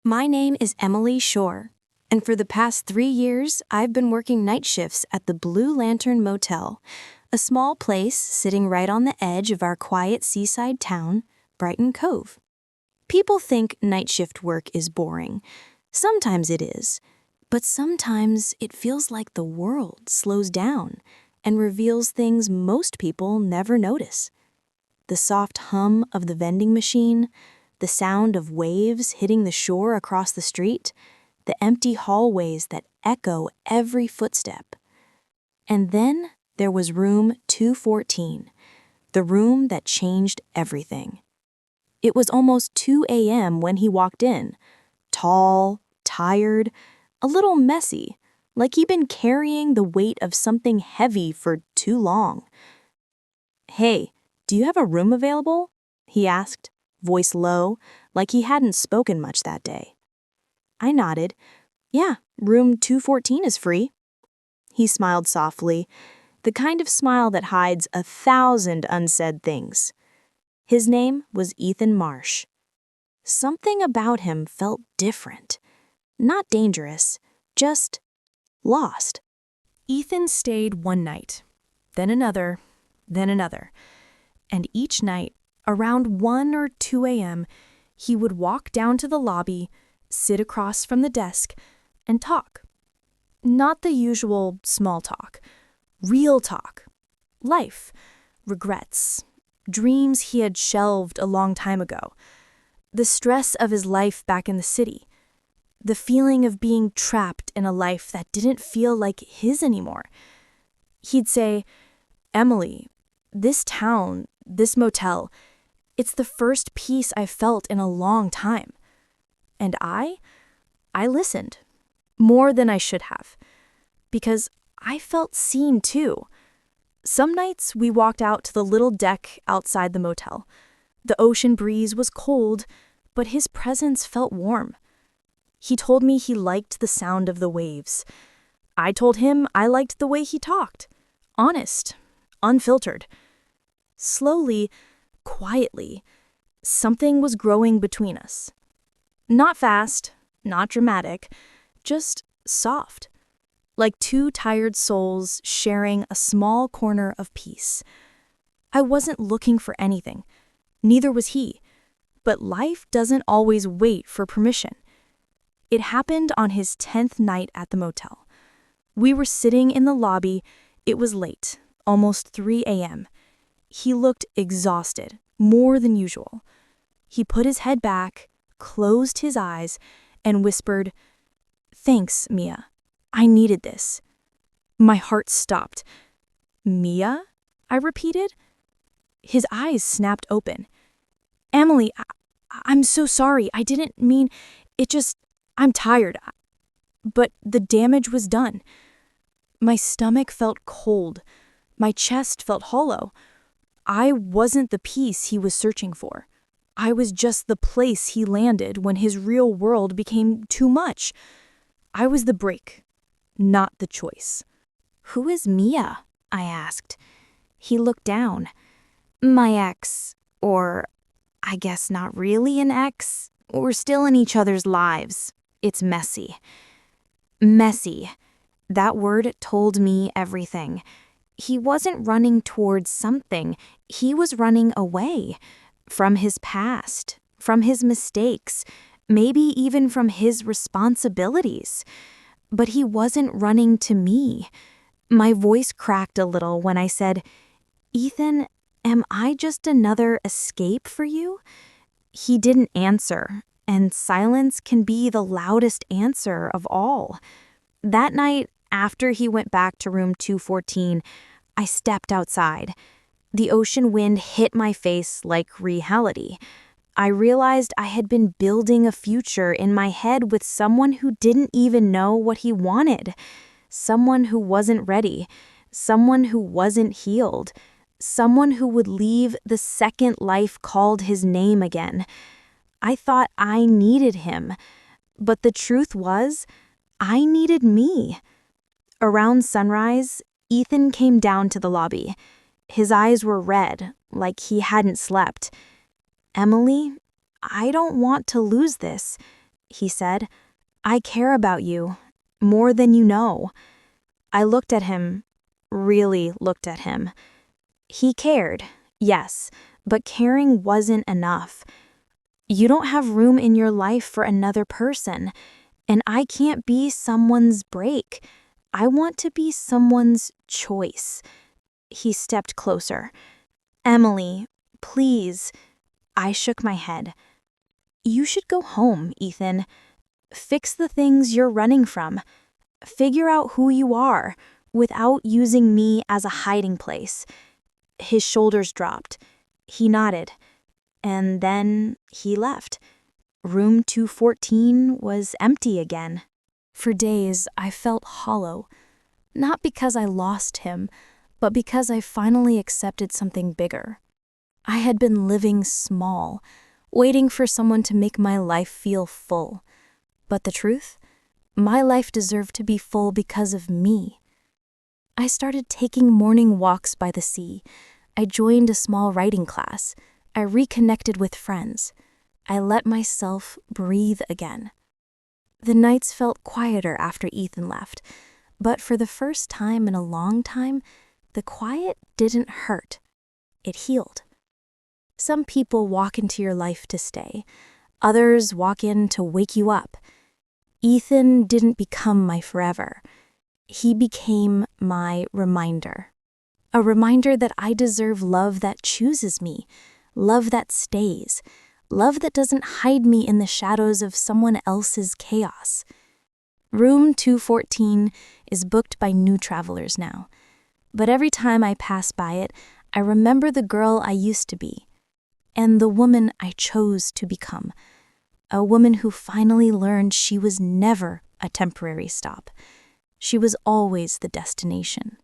My name is Emily Shore, and for the past 3 years, I've been working night shifts at the Blue Lantern Motel, a small place sitting right on the edge of our quiet seaside town, Brighton Cove. People think night shift work is boring. Sometimes it is, but sometimes it feels like the world slows down and reveals things most people never notice. The soft hum of the vending machine, the sound of waves hitting the shore across the street, the empty hallways that echo every footstep. And then there was room 214, the room that changed everything. It was almost 2 a.m. when he walked in, tall, tired, a little messy, like he'd been carrying the weight of something heavy for too long. "Hey, do you have a room available?" he asked, voice low, like he hadn't spoken much that day. I nodded. "Yeah, room 214 is free." He smiled softly, the kind of smile that hides 1,000 unsaid things. His name was Ethan Marsh. Something about him felt different. Not dangerous, just lost. Ethan stayed one night, then another, and each night, around 1 or 2 a.m., he would walk down to the lobby, sit across from the desk, and talk. Not the usual small talk, real talk. Life, regrets, dreams he had shelved a long time ago, the stress of his life back in the city, the feeling of being trapped in a life that didn't feel like his anymore. He'd say, "Emily, this town, this motel, it's the first peace I've felt in a long time." And I listened, more than I should have, because I felt seen too. Some nights we walked out to the little deck outside the motel. The ocean breeze was cold, but his presence felt warm. He told me he liked the sound of the waves. I told him I liked the way he talked. Honest, unfiltered. Slowly, quietly, something was growing between us. Not fast, not dramatic, just soft. Like two tired souls sharing a small corner of peace. I wasn't looking for anything. Neither was he. But life doesn't always wait for permission. It happened on his 10th night at the motel. We were sitting in the lobby. It was late, almost 3 a.m. He looked exhausted, more than usual. He put his head back, closed his eyes, and whispered, "Thanks, Mia. I needed this." My heart stopped. "Mia?" I repeated. His eyes snapped open. "Emily, I'm so sorry. I didn't mean it. I'm tired." But the damage was done. My stomach felt cold. My chest felt hollow. I wasn't the peace he was searching for. I was just the place he landed when his real world became too much. I was the break, not the choice. "Who is Mia?" I asked. He looked down. "My ex, or I guess not really an ex. We're still in each other's lives. It's messy." Messy. That word told me everything. He wasn't running towards something. He was running away. From his past. From his mistakes. Maybe even from his responsibilities. But he wasn't running to me. My voice cracked a little when I said, "Ethan, am I just another escape for you?" He didn't answer. And silence can be the loudest answer of all. That night, after he went back to room 214, I stepped outside. The ocean wind hit my face like reality. I realized I had been building a future in my head with someone who didn't even know what he wanted. Someone who wasn't ready. Someone who wasn't healed. Someone who would leave the second life called his name again. I thought I needed him, but the truth was, I needed me. Around sunrise, Ethan came down to the lobby. His eyes were red, like he hadn't slept. "Emily, I don't want to lose this. he said. I care about you, more than you know. I looked at him, really looked at him. He cared, yes, but caring wasn't enough. You don't have room in your life for another person, and I can't be someone's break. I want to be someone's choice. He stepped closer. Emily, please. I shook my head. You should go home, Ethan. Fix the things you're running from. Figure out who you are without using me as a hiding place. His shoulders dropped. He nodded. And then he left. Room 214 was empty again. For days, I felt hollow. Not because I lost him, but because I finally accepted something bigger. I had been living small, waiting for someone to make my life feel full. But the truth? My life deserved to be full because of me. I started taking morning walks by the sea. I joined a small writing class. I reconnected with friends. I let myself breathe again. The nights felt quieter after Ethan left, but for the first time in a long time, the quiet didn't hurt. It healed. Some people walk into your life to stay. Others walk in to wake you up. Ethan didn't become my forever. He became my reminder. A reminder that I deserve love that chooses me, love that stays, love that doesn't hide me in the shadows of someone else's chaos. Room 214 is booked by new travelers now. But every time I pass by it, I remember the girl I used to be, and the woman I chose to become. A woman who finally learned she was never a temporary stop. She was always the destination.